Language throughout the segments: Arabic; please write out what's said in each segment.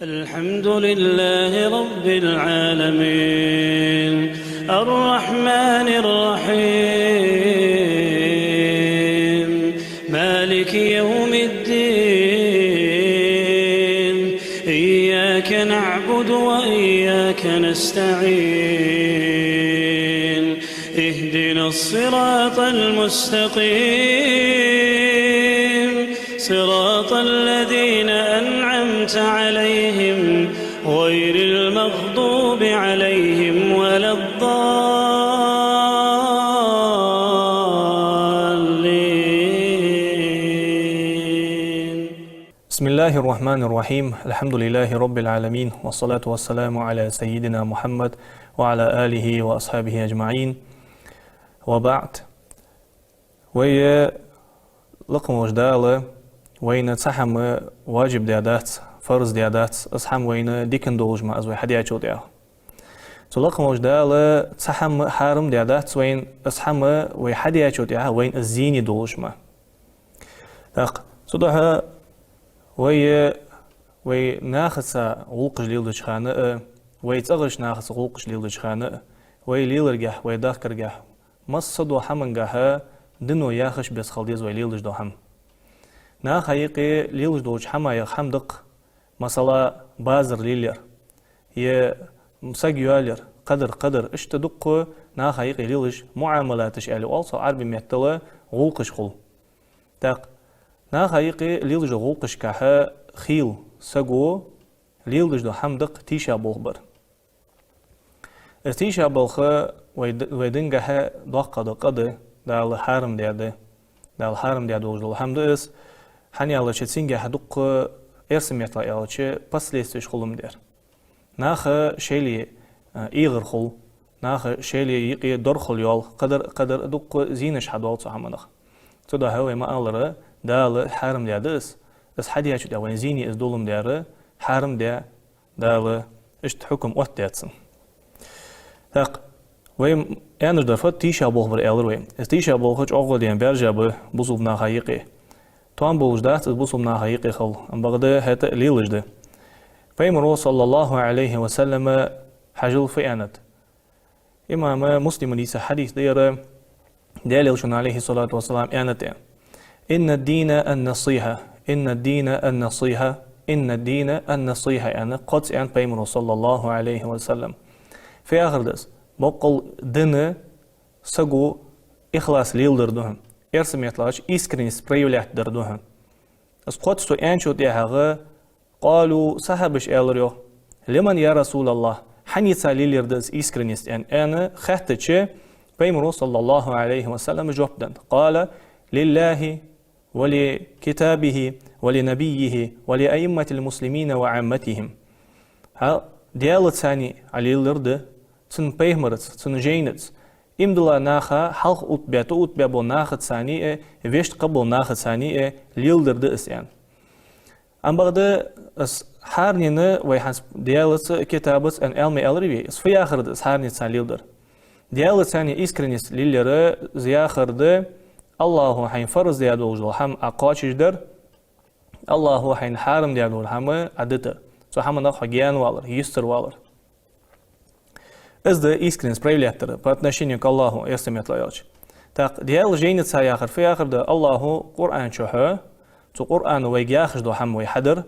الحمد لله رب العالمين الرحمن الرحيم مالك يوم الدين إياك نعبد وإياك نستعين اهدنا الصراط المستقيم صراط الذين أنعمت عليهم غير المغضوب عليهم ولا الضالين. بسم الله الرحمن الرحيم. الحمد لله رب العالمين والصلاة والسلام على سيدنا محمد وعلى آله وأصحابه أجمعين وبعد. ويا لقم وجدالة وين تسحم واجب ديادات فرض ديادات أصحم وين ديكن دولج ما أزوي حد يعشو دياه تلقم وجدالة تسحم حارم ديادات وين أصحم وي حد يعشو دياه وين الزيني دولج ما تاق صدها وي ناخذ غلقش ليلدش خانة وي تغش ناخذ غلقش ليلدش خانة وي ليلرجح وي داخرجح مصدو حمنجها دنو ياخش بس خلديز وي ليلدش دو هم نا حقيقي ليلج دوج حما يخمدق مثلا بازر ليلر ي مسجيالر قدر اشتدق نا حقيقي ليلج معاملاتش على also عربي ميتلا غوقش خل تاق نا حقيقي ليلج غوقش كها خيل سجو ليلج دو حمدق تيشا بولبر تيشا بولخ ويدنجها دقة دال حرم دياده دال حرم دياده وجدول حمدس حني الله شتسينجا حدق إرسم يطلع الله شيء بس ليستش خلهم دير ناخ شيلي إيغر خل ناخ شيلي يقي دور خل يال قدر دق زينش حدوال صحمناخ تدا هو ما الله دال حرم ديادس بس حدي يشوف وين زيني إزدولم ديره حرم دال إشت حكم وقتياتسن تاق وين أنا درفت تيشا بوخبر إلر وين تيشا بوخش أقول ديان برجع بوصوب ناخيقي توان بوجدات بوصوب ناخيقي خل أم بغدا هت ليلج ده فيمر صلى الله عليه وسلم حجل في أنت إمام مسلم ليس حديث دير دليل شن عليه الصلاة والسلام أنت إن الدين النصيحة إن الدين النصيحة إن الدين النصيحة أنا قد أن فيمر صلى الله عليه وسلم في آخر دس بقول دنه سجو إخلاص ليلدر دهن إرسم يطلعش إسكرين سبريولات دردهن اسقط سو أنشو ديها قالوا صاحبش إلريو لمن يا رسول الله حنيت ليلر دس إسكرينست أن أنا خدتش بيمرو صلى الله عليه وسلم جوبدن قال لله ولكتابه ولنبيه ولأئمة المسلمين وعامتهم ها ديالت ثاني على ليلر تن بيهمرت تن جينت إمدلا ناخا حلق أتبع بو ناخد ثانية ويشت قبل ناخد ثانية ليلدر دئس يعني أم بغدا حارنينا ويحنس ديالت كتابت أن علمي ألريبي اس في آخر دئس حارني ثاني ليلدر ديالت ثانية إسكرينيس ليلر زياخر دي الله حين فرز ديالو وجل حم أقاش جدر الله حين حارم ديالو حم عدتر سو حم ناخ جيان والر يستر والر إذا إسكرين سبريولاتر по отношению к Аллаху يستميت так ديال جينت آخر في آخر ده الله قرآن شوها تو قرآن ويجاخش دو حم ويحدر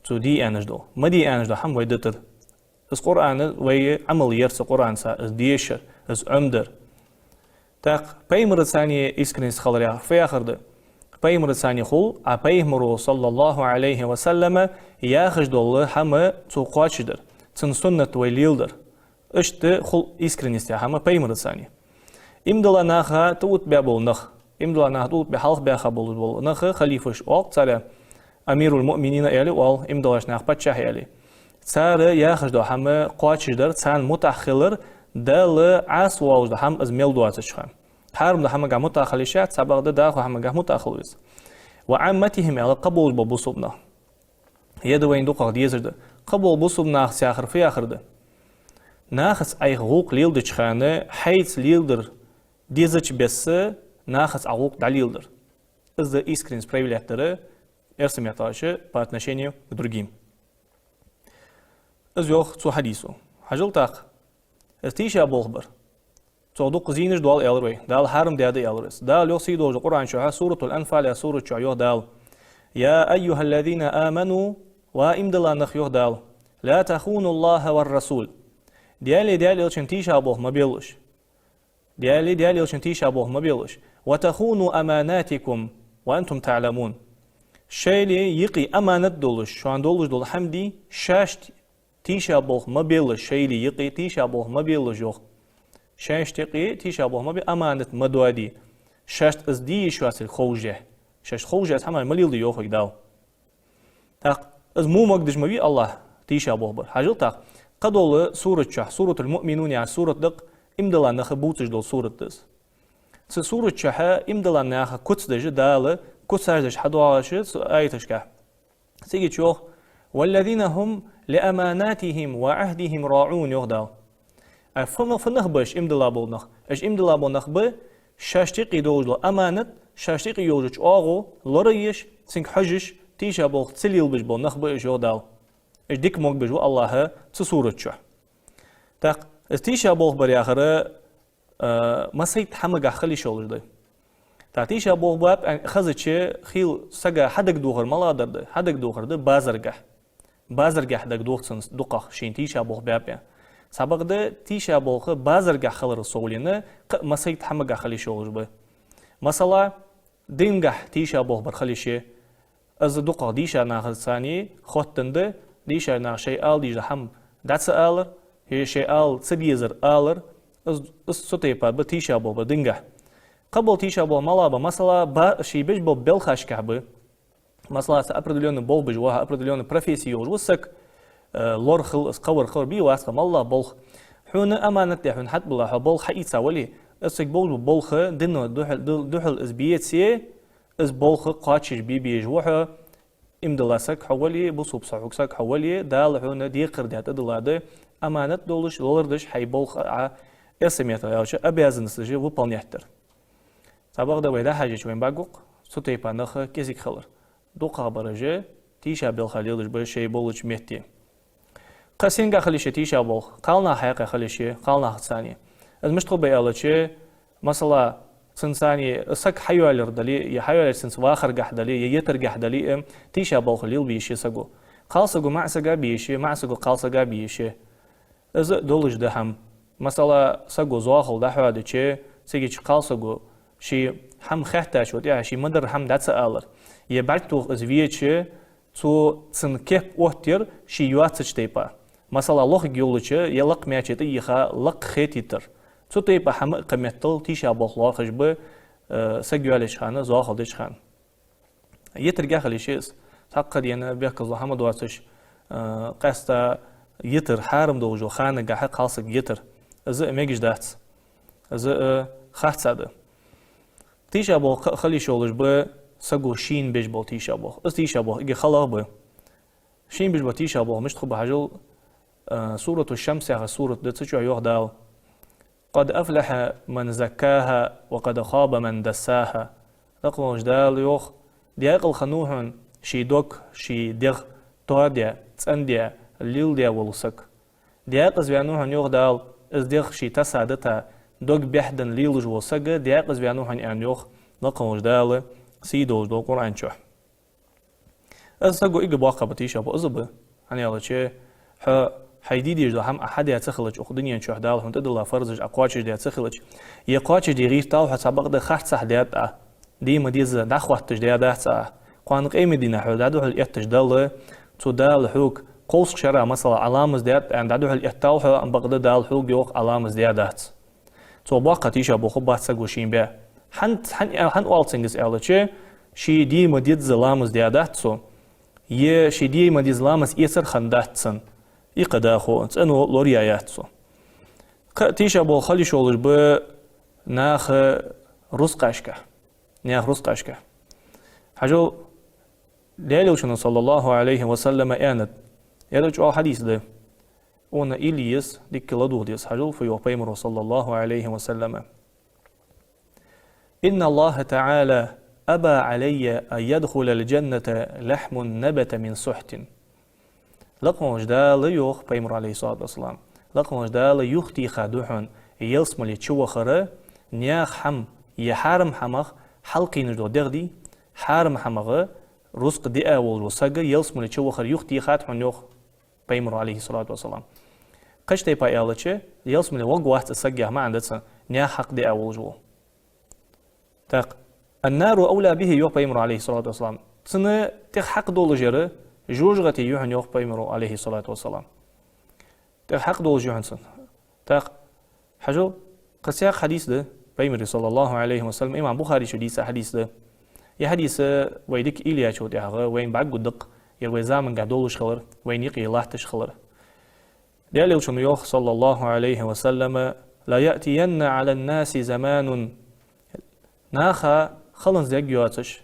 تو دي أنش دو ما دي أنش دو حم ويدتر إس قرآن وي عمل يرس قرآن سا إس ديشر إس عمدر так بيمر ثانية إسكرين سخالر في آخر ده بيمر ثانية خل بيمر صلى الله عليه وسلم ياخش دو الله حم تو قاشدر تن سنة ويليلدر اشت خل إسكرينيست يا حما بيمر ثانية إمدلا ناخا توت بابول نخ إمدلا ناخا توت بحلق بيخا بول نخ خليفش وقت صار أمير المؤمنين إلي وال إمدلاش ناخ بتشاه إلي صار ياخش دو حما قاتش در صار متأخر دل عاس واوج دو حم از ميل دواتش خام حرم دو حما قام متأخرشات سبق داخل حما قام متأخرس وعامتهم على قبول ببصوبنا يدوين دو قاعد يزرد قبول بصوبنا ساخر في آخر ده ناخذ أي غوق ليلدش خانة حيث ليلدر ديزش بس ناخذ غوق دليلدر إذا искренне справляет ersim yataşı по отношению к другим. از يوخ تو حديثو حجل تاق از تيشا بولخبر تو دو قزينش دوال الروي دال حرم ديادي الرس دال يوخ سيدو القرآن شوها سورة الأنفال يا سورة شعيوه دال يا أيها الذين آمنوا وإمدلا نخيوه دال لا تخونوا الله والرسول ديالي يلشن تيشا بوخ ما بيلوش ديالي يلشن تيشا بوخ ما بيلوش وتخونوا أماناتكم وأنتم تعلمون شيلي يقي أمانة دولش شوان دولش دول حمدي شاشت تيشا بوخ ما بيلش شيلي يقي تيشا بوخ ما بيلش يوخ شاشت يقي تيشا بوخ ما بي أمانة مدوادي شاشت ازدي شواسل خوجه شاشت خوجه تحمل مليل دي يوخ داو تاق از مو مقدش ما بي الله تيشا بوخ بر حاجل تاق قدول سورة شح سورة المؤمنون يعني سورة دق امدلا نخبوتش دول سورة دس سورة شح امدلا نخ كتس دج دال كتساجدش حدواشت آيتش كه سيجي تشوخ والذين هم لأماناتهم وعهدهم راعون يغدال فنخ بش امدلا بولنخ اش امدلا بولنخ ب شاشتقي دوجلو أمانت شاشتقي يوجج آغو لريش سنك حجش تيشا بولخ تسليل بش بولنخ بش يغدال اش ديك موك بجو الله تسورة شح تاق تيشا بولخ برياخر مسيت حمق خلي شولج دي تاتيشا بوخ باب خزتش خيل سجا حدك دوغر ملا درد حدك دوغر ده بازرگه دك دوغسن دقه شين تيشا بوخ باب سبق ده تيشا بوخ بازرگه خلر سولينه مسيت حمق خلي شولج به مثلا دينگه تيشا بوخ برخليشه از دقه ديشا ناخ ثاني خوتنده ديشا ناخ شيء ال ديش هم داتس الر هي شيء ال تبيزر الر از سوتيبا بتيشا بوخ بدينگه قبل تيشا بو مالابا مثلا شي بيج بو بلخاش كعبه مثلا определенный бол بيج وها определенный профессию وسك لورخل قور بي واسخ مالله بولخ حون امانه حون حد بالله بول حيصا ولي اسك بول بولخ دنو دحل اسبيتسي اس بولخ قاتش بي بيج وها امدلاسك حولي بصوب صحوكسك حولي دال حون ديقر دات دلاده امانه دولش لوردش حي بولخ اسميته ياش обязанности выполнять سبق ده ويدا حاجة شوين باقوق سوتي بانخ كيزيك خلر دوقا برجة تيشا بالخليلش بشي بولش مهتي قاسينغا خليشة تيشا بول قالنا حيقا خليشة قالنا خصاني از مشتغل بيالة مثلا سنساني سك حيوالر دلي يحيوالر سنس واخر قحدلي يتر قحدلي تيشا بول خليل بيشي سقو قالسقو معسقا بيشي معسقو قالسقا بيشي از دولش ده هم مثلا سقو زواخل ده حوادي چه سيجي قالسقو شي هم خهتاش ودي شي مدر هم داتس الر يبالتو زويچه تو цинкеп оттер شي юатсыч тейпа مثلا лох геолуче ялак мячете иха лак хетитер تو тейпа хам кыметтл тиша бохлар хыжбы сагюалеш ханы зохалдыч хан يترجع خليشيس تقد يعني بيحكي محمد واسش قاستا يتر حارم دوجو خانه جح قاصق يتر از ميجش دات از خاصه تيشا بو خلي شولش ب سقو شين بيج بو تيشا بو اس تيشا بو اجي خلا ب شين بيج بو تيشا بو مش تخب حاجه سوره الشمس يا سوره دتشو يوخ داو قد افلح من زكاها وقد خاب من دساها تقوش دال يوخ دياقل خنوهن شي دوك شي ديغ توديا تصنديا ليل ديا ولسك دياق زيانوهن يوخ دال از ديغ شي تسادتا دوك بيحدن ليلج ولسك دياق زيانوهن ان يوخ نقوش دال سيدوز دو قرآن شو از تقو ايقا باقا بتيشا بو ازبه هني الله چه حيديديش دو هم احد يتخلج اخدنيا شو دال هم تدلا فرزج اقواتش دي يتخلج يقواتش دي غير تاو حسابق ده خارت صح ديات دي مديز داخواتش دي دات قوان قيمة دينا حو دادو هل يتش دال تو دال حوك قوس شرع مثلا علامز ديات ان دادو هل يتاو حو ان بقده دال حوك يوق علامز ديات تو باقا تيشا بو خبات سقو شين بيه هن والسنجس الله شي دي مديد زلامز دياداتسو يه شي دي مديد زلامز يسر خنداتسن يقداخو انو لورياياتسو تيشا بو خلي شولش ب ناخ رزقاشكا ناخ رزقاشكا حاجو ليلوشن صلى الله عليه وسلم اند يرجع حديث ده ونا إليس ديك لدو ديس حاجو في يوبيمر صلى الله عليه وسلم إن الله تعالى أبى علي أن يدخل الجنة لحم نبت من سحت لقمش دال يوخ بيمر عليه الصلاة والسلام لقمش دال يختي خادوحن يلسملي تشو خره نياخ حم يحارم حمخ حلقي نجدو دغدي حارم حمغه رزق دي أول وسجى يلسملي تشو خر يختي خاتحن يوخ بيمر عليه الصلاة والسلام قشتي باي ألتشي يلسملي وقوات السجى ما عندتسن نياخ حق دي أول جو تاق النار أولى به يوخ بيمر عليه الصلاة والسلام تسنة تخ حق دول جرى جوجغتي يوحن يوخ بيمر عليه الصلاة والسلام تخ حق دول جوحن سن تاق حجو قسياق حديث ده بيمر صلى الله عليه وسلم إمام بخاري شو ديسا حديث ده يا حديث ويدك إليا شو ديها وين بعد قدق يروي زامن قعدولش خلر وين يقي الله تشخلر ديالي وشنو يوخ صلى الله عليه وسلم لا يأتين على الناس زمان ناخا خلنز يجيواتش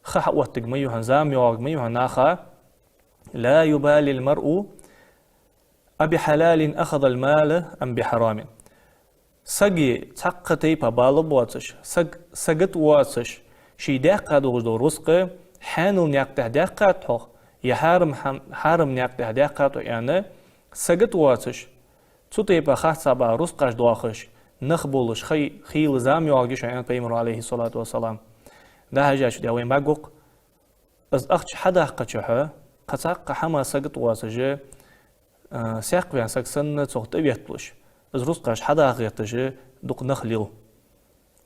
خح وقتك ميوهن زام يوغ ميوهن ناخا لا يبالي المرء أبي حلال أخذ المال أم بحرام سجي تقتي ببالب واتش سجت واتش شي دقة دو رزق حانو نيقته دقة توخ حارم نيقته دقة يعني سجت واتش تطي بخات سبا رزقش دواخش نخبولش خيل زام يوغش عن بيمر عليه الصلاة والسلام ده هجاش دي وين باقوق از اخش حدا قچه قصاق حما سجت واسجه ساق بيان سكسن صوت بيتلش از رزقش حدا غيرتجه دوق نخليل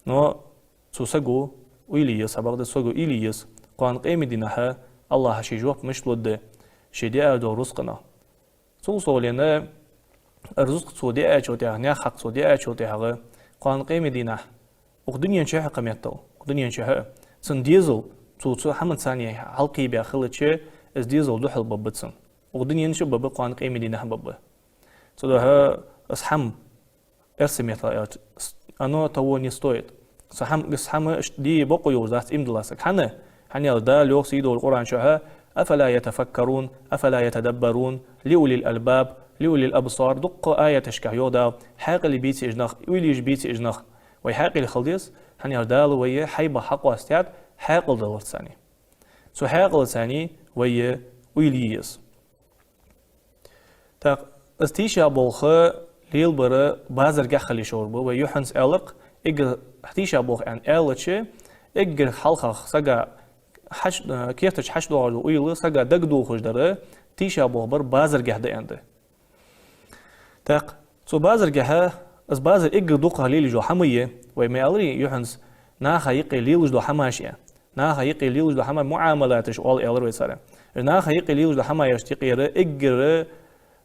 نو تسجو ويليس ابغد سجو إليس قان قيم دينها الله شي جواب مش لود شي دي ادو رزقنا سولنا الرزق سودي اچوتي نيا حق سودي اچوتي قان قيم دينه وقدنيا شي قيمته قدنيا شي سن ديزل تو حمد ثانية حلقي بأخلتشي از ديزل دو حل ببتسن وقدنيا نشو ببا قان قيمة دينها ببا سودها اسحم ارسميتها أنا تو نستويت اسحم دي بقو يوزات امدلاسك حنا دا لو سيدو القرآن شوها أفلا يتفكرون أفلا يتدبرون لأولي الألباب لأولي الأبصار دق آية تشكه يودا حاق اللي بيتي إجناخ ويليش بيتي إجناخ ويحاق اللي خلديس دالو ويا حيبا حق واستياد حاقل دلر ثاني سو حاقل ثاني ويا ويليس تاق استيشا بولخ ليل برا بازر جخلي شوربو ويحنس ألق إجر احتيشا بولخ أن ألتشي إجر حلقة سجا حش كيفتش حش دوار ويل سجا دقدو خش دره تيشا بولخ بر بازر جهده عنده تاق سو بازر جها از بازر إجر دوقها ليل جو حمية وما ألري يحنس ناخا يقي ليل جو حماشيا ناخا يقي ليل جو حما معاملاتش أول ألري سارة ناخا يقي ليل جو حما يشتقي ر إجر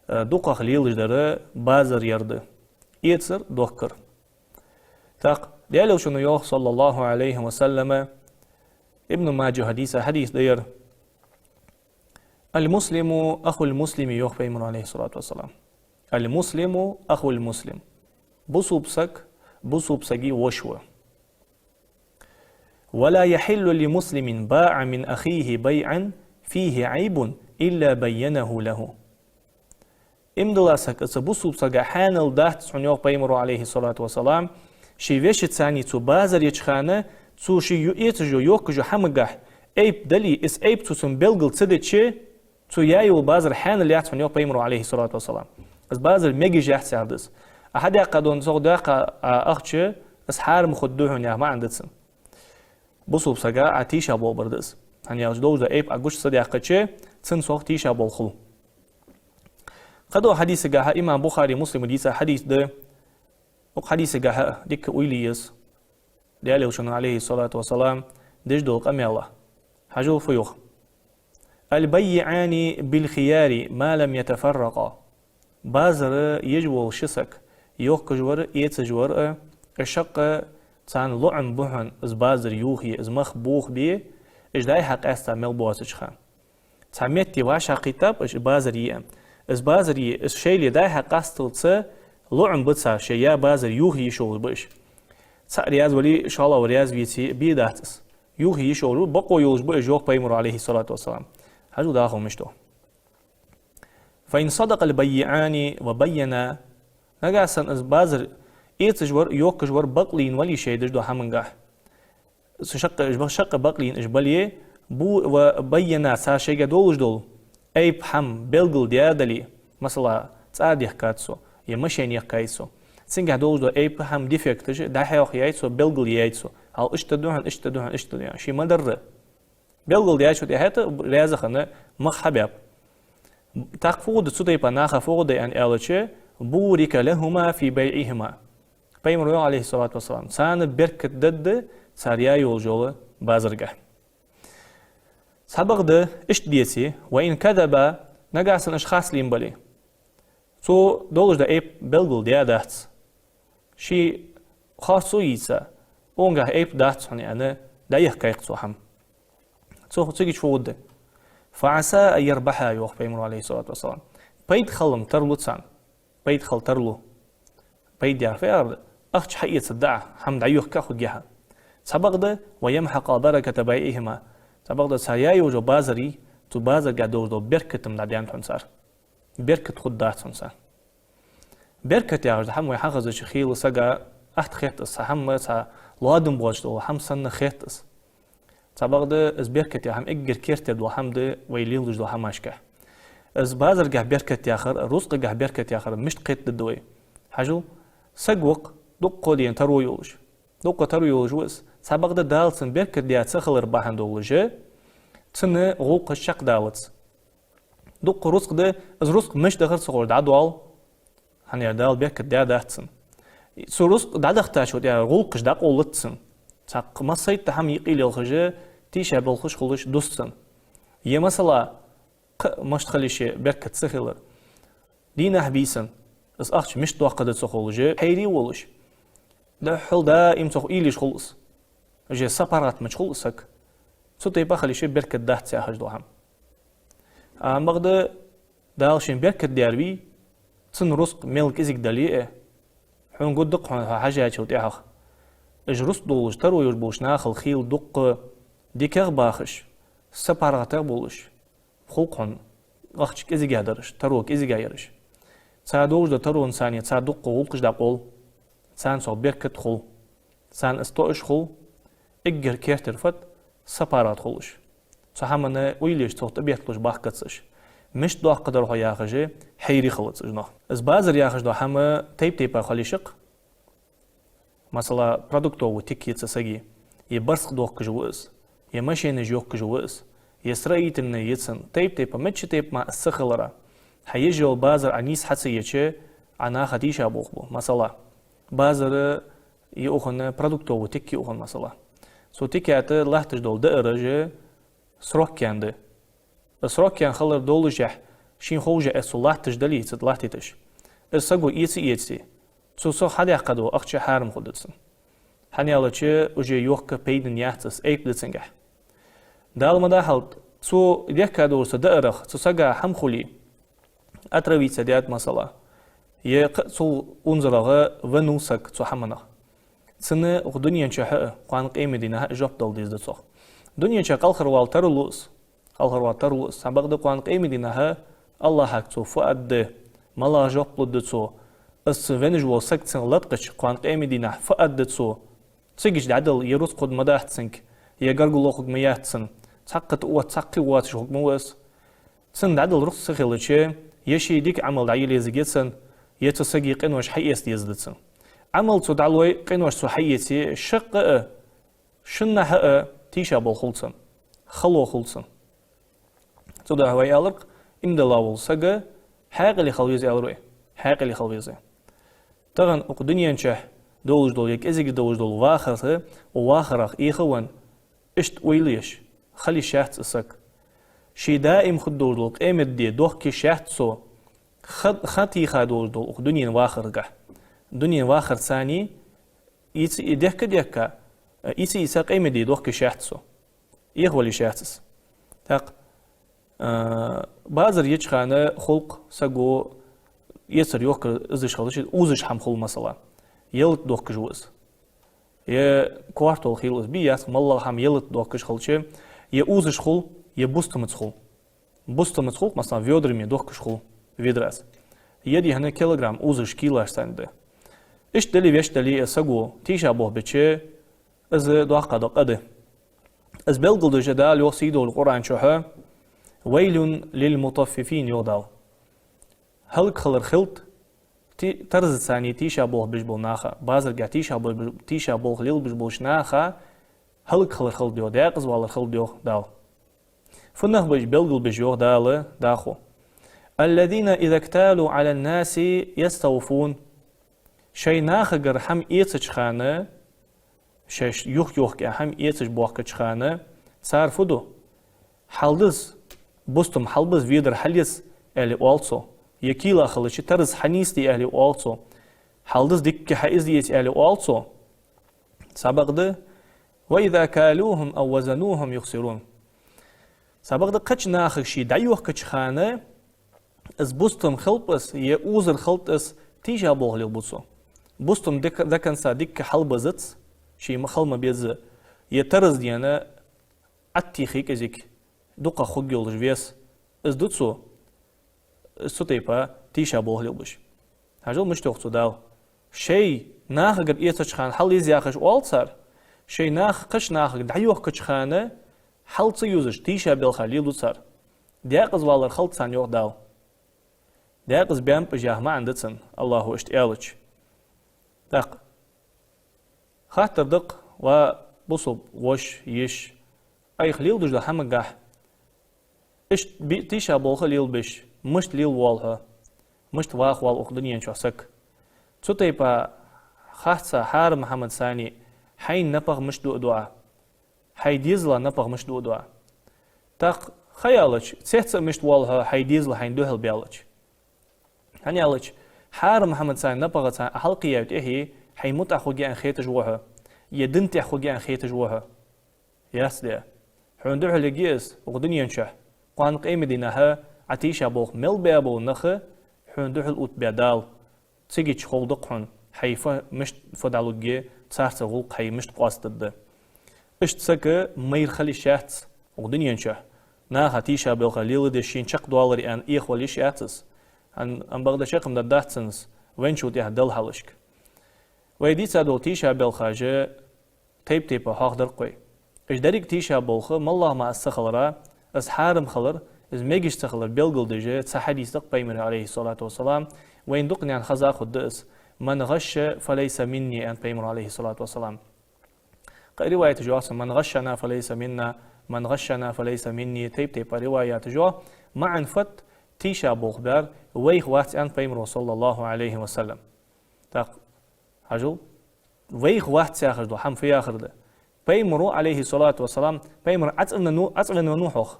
دوقها ليل دره بازر يرد يتصر دوكر تاق ديالو شنو يوخ صلى الله عليه وسلم ابن ماجه حديث دير المسلم أخو المسلم يوخ بيمر عليه الصلاة والسلام المسلم أخو المسلم بصوبسكي وشوه ولا يحل لمسلم باع من أخيه بيعا فيه عيب إلا بينه له امدلاسك بصوبسكا حانل دهت سنيوخ بيمر عليه الصلاة والسلام شي ويش تساني تو بازر يتشخانه تو شي يتجو يوكجو حمقح ايب دلي اس ايب تو سنبلغل تسدتشي تو يايو بازر حانل يات سنيوخ بيمر عليه الصلاة والسلام اس بازر ميجي جاحت ساردس أحد يقدون صغ داقة أختش أسحار مخدوهن يا ما عندتسن بصوب سجا عتيشة بول بردس هني أجدوج دا إيب أقوش صديقة تسن صغ تيشة بول خلو قدو حديث جاها إمام بخاري مسلم ديسا حديث ده حديث جاها ديك ويليس ديالي وشن عليه الصلاة والسلام ديش دول قمي الله حجو فيوخ البيعان بالخيار ما لم يتفرقا بازر يجول شسك يوك جور يتس جور الشق تان لعن بهن از بازر يوخي از مخ بوخ بيه اش داي حق استعمل بواسش خان تعميتي واشا قيتاب اش بازر يام از بازر ي اس شيلي داي حق استلص لعن بتسا شيا بازر يوخي يشول بش رياض ولي ان شاء الله ورياض بيتي بيداتس يوخي يشول بقو يوش بو جوك بيمر عليه الصلاة والسلام هجو داخل مشتو فإن صدق البيعان وبينا نجاسن از بازر إيتجور يوكجور بقلين ولي شيء دجدو حمنجح شق بقلين إجباليه بو وبينا ساشيجا دولج دول أي بحم بلغل ديادلي مثلا تعاد يحكاتسو يمشين يحكايسو سنجح دوجدو أي بحم ديفكتش دحيوخ يايتسو بلغل يايتسو هل اشتدوهن شي مدر بلغل ديايتسو دي هاتا رازخنا مخحباب تقفود تسوتي بناخا فود أن ألتش بورك لهما في بيعهما بيمرو عليه الصلاة والسلام سان بركة ضد ساريا يولجول بازرقه سبق ده اشت ديتي وإن كذب نجاسن أشخاص لينبلي سو دولج ده ايب بلغل ديا دات شي خاصو يسا اونجا ايب دات يعني أنا دا يحكيق سوحم سو تيجي شود ده فعسى أن يربحها يوخ بيمرو عليه الصلاة والسلام بيد خلم ترلو تسان بيد خل ترلو بيد يعرف يارد أخش حقية صدع حمد عيوخ كاخو جيها سبق ده ويمحق بركة بيعهما سبق ده سايا يوجو بازري تو بازر قادوش دو بركة من داديان تنسار بركة خدات تنسار بركة يارد حم ويحاقز شخيل وساقا أحت خيطس حم سا لادم بوجدو حم سن خيطس سبق ده از بركة يا حم اجر كيرتد دو حم ده ويليل دو حم اشكه از بازر قاه بركة ياخر رزق قاه بركة ياخر مش قيت دوي حاجو سقوق دقو دين ترو يولش دقو ترو يولش وس سبق ده دالسن بركة ديات سخل رباحن دولجه تسنة غوق الشق دالتس دقو رزق ده از رزق مش دخل سخور دعدوال هنيا دال بركة ديات داتسن سو رزق دادختاشو ديا غوقش داق اولتسن ساق مصيت تحم يقيل الخجه تيشا بالخش خلش دوستن يه مثلا مش تخليش بركة سخلر دينا حبيسن اس اخش مش توقدت سخولجه حيري ولش ده حل دائم سخ إيليش خلص جه سبارات مش خلصك سوتي بخليش بركة دهت ساحج دوهم بغدا دالشين بركة دياربي تسن رزق ملك إزيك دليئة حون قد دق حاجة شوتيحخ اج رزق دولش ترو يربوش ناخل خيل دق ديكاغ باخش سبارات بولش خلقهن غخشك إزيك يهدرش تروك إزيك يهدرش سادوش دا ترو إنسانية سادق غلقش دا قول سان سو بركة خل سان استوش خل اجر كيرتر فت سبارات خلش سحمنا ويليش صوت بيتلوش باخكتسش مش دو قدر هو ياخجه حيري خلص جنا از بازر ياخج دو حما تيب خليشق مثلا برودكتو وتيكي تسغي يبرسق دو كجوس يمشين جوك كجوس يسريت ان يتسن تيب متش تيب مع السخلره هيجي البازر انيس حسيچه انا خديشه بوخبو مثلا بازر يوخن برودكتو وتيكي اوخن مثلا سو تيكات لحتش دول دقرجه سروك كانده سروك كان خلر دولجح شين خوجه اسو لحتش دلي تلحتش اسغو يتي سو حدا قدو اخش حارم خدتسن حنيالچه اوجه يوك بيدن ياتس ايبلتسنگه دال مدا حلت سو ديكادو سدرخ سوسغا حمخولي اتروي سديات مثلا يقصو انزرغه ونوسك سو حمنا سنه دنيا چه قان قيمدينه جوب دل ديزدسو دنيا چه قالخروال ترلوس سبقد قان قيمدينه الله حق تو فؤاد ملا جوب لدسو اس فينجو سكتن لطقش قان قيمدينه فؤاد تو تسجج دعدل يروس قد مداحتسنك يغرغلو خد مياتسن تقت او تقي وات شو موس سن دعدل رخ سخيلچه يشي ديك عمل دعيل يزجتسن يتسجي قنوش حيس يزدتسن عمل تو دعلوي قنوش سو حيتي شق شنه تيشا بالخلصن خلو خلصن تو ده هواي الق ان دلاول سجا حاقلي خلويز الروي حاقلي خلويز تغن اقدنيا انشه دولج دول يك ازيك دولج دول واخره واخرخ ايخون اشت ويليش خلي شاحت اسك شي دائم خدول دول قيمت دي دوخ كي شاحت سو خطي خدول دول اقدنيا واخرقه دنيا واخر ثاني يتي ديكا يتي يساق ايمدي دوخ كي شاحتسو يخولي شاحتس تاق بازر يچخانه خلق سغو يسر يوك ازش خلش اوزش هم خل مثلا يلت دوخ كجوز ي كوارتول خيلس بياس مالله هم يلت دوخ كج خلش ي اوزش خل ي بوستمت خل مثلا فيودرمي دوخ كج خل فيدراس يدي هنا كيلوغرام اوزش كيلو اشتنده ايش دلي ويش دلي سغو تيشا بو بچه از دوقه از بلغل دجدال يوسيدو القرآن شوها ويل للمطففين يودال هل خلر خلط ترز ثاني تيشا بوه بجبل ناخا بازر جا تيشا بوه ليل بجبلش ناخا هل خلر خلط ديو داقز والر خلط ديو دال فنخ بج بلغل بجيو دال داخو الذين إذا اكتالوا على الناس يستوفون شي ناخجر هم إيتش خانه شي يوخ هم إيتش بوخ خانه صار فدو حلدز بستم حلبز ويدر حليس أهلي أولسو يكيلا خلش ترز حنيستي أهلي أولسو حلدز ديك حيزديت أهلي أولسو سبقد وإذا كالوهم أو وزنوهم يخسرون سبقد قش ناخر شي دعيوخ كش خانه از بستم خلبس يأوزر خلطس تيجا بوغ للبوسو بستم دكان سا ديك حلبزت شي مخلما بيز يترز ديانا اتيخيك ازيك دوقا خوغيول جويس از دوتسو ستيبا تيشا بوغ للبوش هاجل مش توقتو داو شي ناخر ايتش خان حل يزياخش اولسار شي قش ناخر دعيوخ كش خانه حل تيوزش تيشا بيلخا للبوسار دياقز والر خلط سان يوغ داو داقز بيان بجاه ما عندتن الله اشتيالج داق خاطر دق وبصب وش يش اي خليل دجدا حمقاح اشت تيشا بولخ ليل بش مشت ليل والها مشت واخ وال اخدنيان شوسك تطيبا خاصة حار محمد ثاني حين نبغ مش دعاء حي ديزلا نبغ مش دعاء داق خيالج تسيحت مشت والها حي ديزلا حين دوهل بيالج هني ألج حار محمد سان نبغى سان حلقية إيه حيموت أخوجي عن خيت جوها يدنت أخوجي عن خيت جوها ياس ده حندوح لجيس وقدني ينشح قان قيمة دينها عتيشة بوخ مل بابو نخه حندوح الأوت بيدال تيجي تشخول دقحن حيفا مش فدالوجي تصارت غلق حي مش قاصد إيش تسكى مير خلي شات وقدني ينشح نا هتيشة بوخ ليل دشين شق $2 أن إخ وليش أتس أن بغدا شقم دا داتسنس وين شو تيه دل حلشك ويدي سادو تيشا بالخاجة تيب حاق درقوي إش داريك تيشا بالخ مالله ما أستخلرا أس حارم خلر إز ميجيش تخلر بيلغل ديجي تسحديث دق بيمر عليه الصلاة والسلام وين دقني عن خزاق الدئس من غش فليس مني أن بيمر عليه الصلاة والسلام رواية جواس من غشنا فليس منا من غشنا فليس مني تيب روايات جوا مع انفت تيشا بوخبار ويخ وقت أن بيمر صلى الله عليه وسلم تاق هجو ويخ وقت ساخر دو حم في آخر ده بيمر عليه الصلاة والسلام بيمر أتغن نوحوخ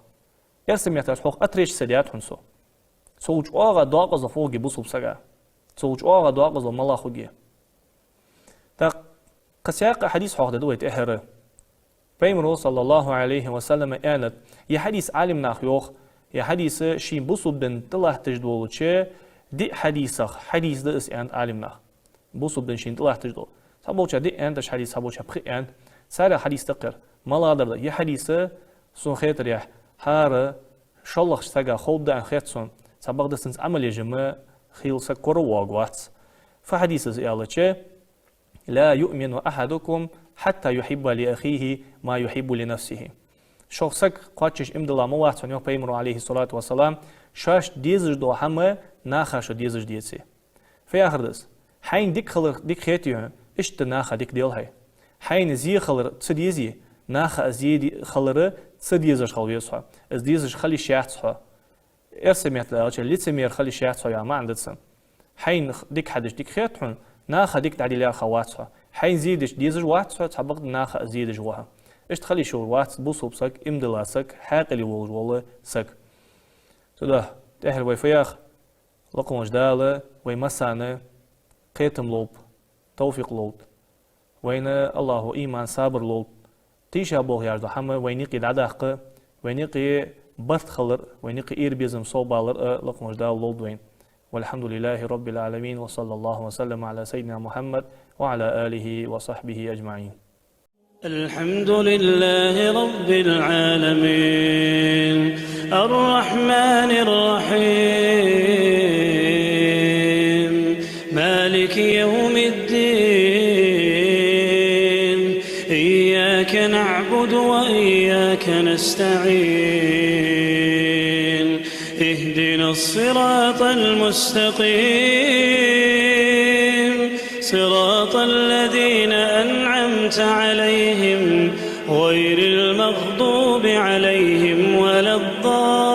يرسم يتحوخ أتريش سديات حنسو سوج آغا داقز فوقي بصوب سقا سوج آغا داقز ملا خوغي تاق قسياق حديث حوخ دويت إحره بيمر صلى الله عليه وسلم آنت يحديث عالم ناخيوخ يا حديث شي بصوب بن طلع تجدول تشي دي حديث ده اس عند عالمنا بصوب بن شين طلع تجدول سابوچا دي عندش حديث سابوچا بخي عند سارة حديث تقر ما لا يا حديث سون خيتر يا هار شلخ ساقا خود عن خيتسون سابق دستنس عمل يجمع خيل سكر واغوات فحديث زيالة لا يؤمن أحدكم حتى يحب لأخيه ما يحب لنفسه شخصك قاتش امدلا موات ونيو بيمر عليه الصلاة والسلام شاش ديزج دو حما ناخاش ديزج ديتسي في آخر دس حين ديك خلر ديك خيتيو اشت ناخا ديك ديل هاي حين زي خلر تسديزي ناخا زي خلر تسديزج خلويسها از ديزج خلي شاعتها ارسميت لا ليتسمير خلي شاعتها يا ما عندتسن حين ديك حدش ديك خيتون ناخا ديك تعديلها خواتها حين زيدش ديزج واتها تحبق ناخا زيدج وها إيش تخلي شو وات بوصوب سك إمدلا سك حاق اللي والله سك تدا تحل ويفياخ لقم جدالة ويمسانة قيتم لوب توفيق لوب وين الله إيمان صابر لوب تيشا بوغ يارد حما وينيقي دعداق وينيقي برت خلر وينيقي إير بيزم صوبالر لقم جدال لوب وين والحمد لله رب العالمين وصلى الله وسلم على سيدنا محمد وعلى آله وصحبه أجمعين. الحمد لله رب العالمين الرحمن الرحيم مالك يوم الدين إياك نعبد وإياك نستعين الصراط المستقيم صراط الذين أنعمت عليهم غير المغضوب عليهم ولا الضالين